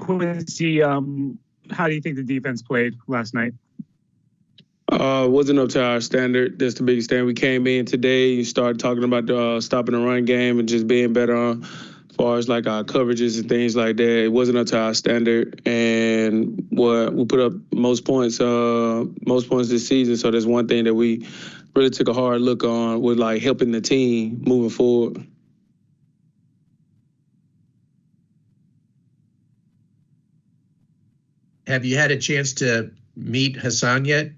Quincy, how do you think the defense played last night? Wasn't up to our standard. That's the biggest thing. We came in today, you started talking about stopping the run game and just being better on as far as like our coverages and things like that. It wasn't up to our standard, and we put up most points this season. So that's one thing that we really took a hard look on, with like helping the team moving forward. Have you had a chance to meet Hassan yet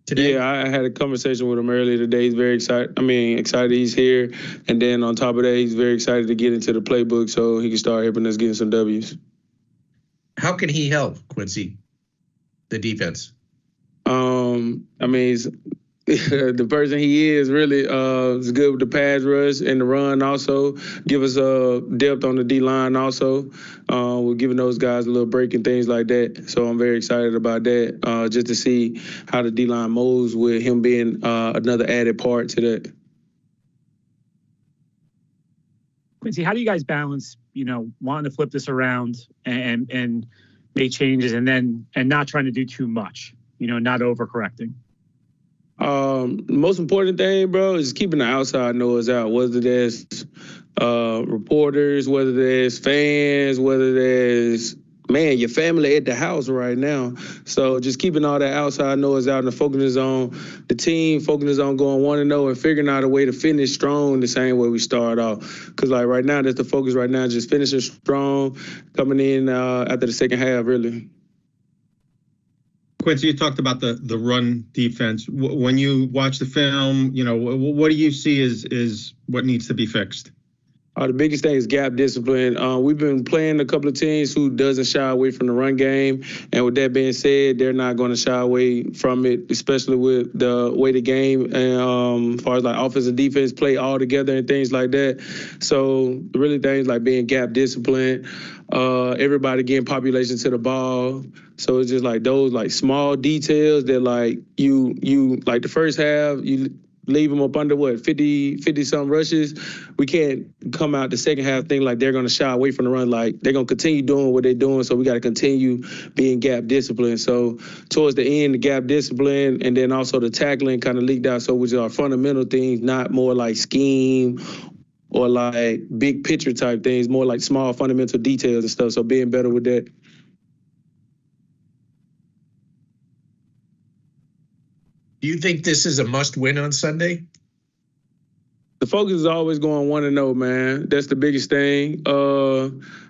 today? Yeah, I had a conversation with him earlier today. He's very excited. Excited he's here. And then on top of that, he's very excited to get into the playbook so he can start helping us get some W's. How can he help, Quincy, the defense? He's the person he is really is good with the pass rush and the run also. Give us depth on the D-line also. We're giving those guys a little break and things like that. So I'm very excited about that, just to see how the D-line moves with him being another added part to that. Quincy, how do you guys balance, wanting to flip this around and make changes and not trying to do too much, not overcorrecting? Most important thing, bro, is keeping the outside noise out, whether there's reporters, whether there's fans, whether there's, your family at the house right now. So just keeping all that outside noise out and focusing on the team, focusing on going 1-0 and figuring out a way to finish strong the same way we start off. Because like right now, that's the focus right now, just finishing strong, coming in after the second half, really. Quincy, you talked about the run defense. When you watch the film, what do you see is what needs to be fixed? The biggest thing is gap discipline. We've been playing a couple of teams who doesn't shy away from the run game. And with that being said, they're not going to shy away from it, especially with the way the game and as far as like offense and defense play all together and things like that. So really things like being gap discipline, everybody getting population to the ball. So it's just like those like small details that like you like the first half, you leave them up under 50-something rushes. We can't come out the second half thinking like they're going to shy away from the run. Like they're going to continue doing what they're doing. So we got to continue being gap disciplined. So towards the end, the gap discipline and then also the tackling kind of leaked out. So which are fundamental things, not more like scheme or like big picture type things, more like small fundamental details and stuff. So being better with that. Do you think this is a must-win on Sunday? The focus is always going 1-0, man. That's the biggest thing.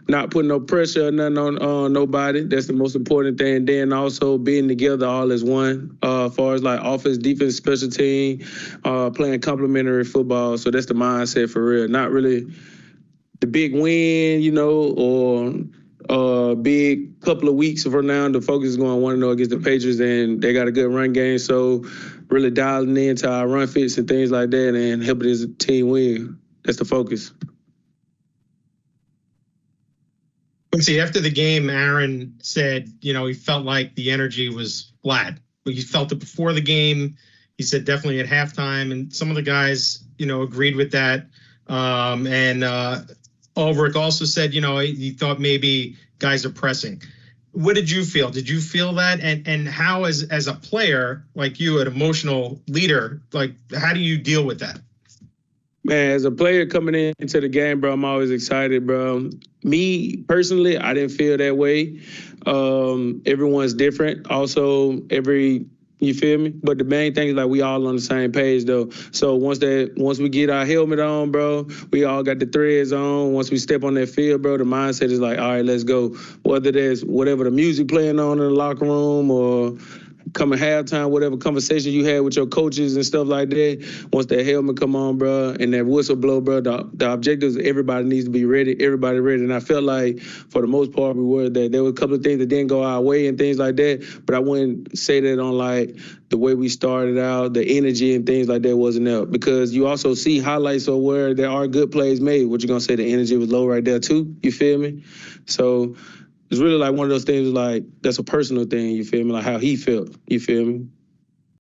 Not putting no pressure or nothing on nobody. That's the most important thing. Then also being together all as one. As far as like offense, defense, special team, playing complementary football. So that's the mindset for real. Not really the big win, or big couple of weeks from now. The focus is going 1-0 against the Patriots, and they got a good run game. So really dialing into our run fits and things like that and helping this team win. That's the focus. See, after the game, Aaron said, he felt like the energy was flat. He felt it before the game. He said definitely at halftime, and some of the guys, agreed with that. Ulrich also said, he thought maybe guys are pressing. What did you feel? Did you feel that? And how, as a player, like you, an emotional leader, like how do you deal with that? Man, as a player coming into the game, bro, I'm always excited, bro. Me, personally, I didn't feel that way. Everyone's different. Also, you feel me? But the main thing is like we all on the same page though. So once we get our helmet on, bro, we all got the threads on. Once we step on that field, bro, the mindset is like, all right, let's go. Whether there's whatever the music playing on in the locker room or coming halftime, whatever conversation you had with your coaches and stuff like that, once that helmet come on, bro, and that whistle blow, bro, the objective is everybody needs to be ready, everybody ready. And I felt like for the most part we were that. There were a couple of things that didn't go our way and things like that, but I wouldn't say that on like the way we started out, the energy and things like that wasn't there. Because you also see highlights of where there are good plays made. What you gonna say, the energy was low right there too, you feel me? So it's really like one of those things like that's a personal thing, you feel me? Like how he felt, you feel me?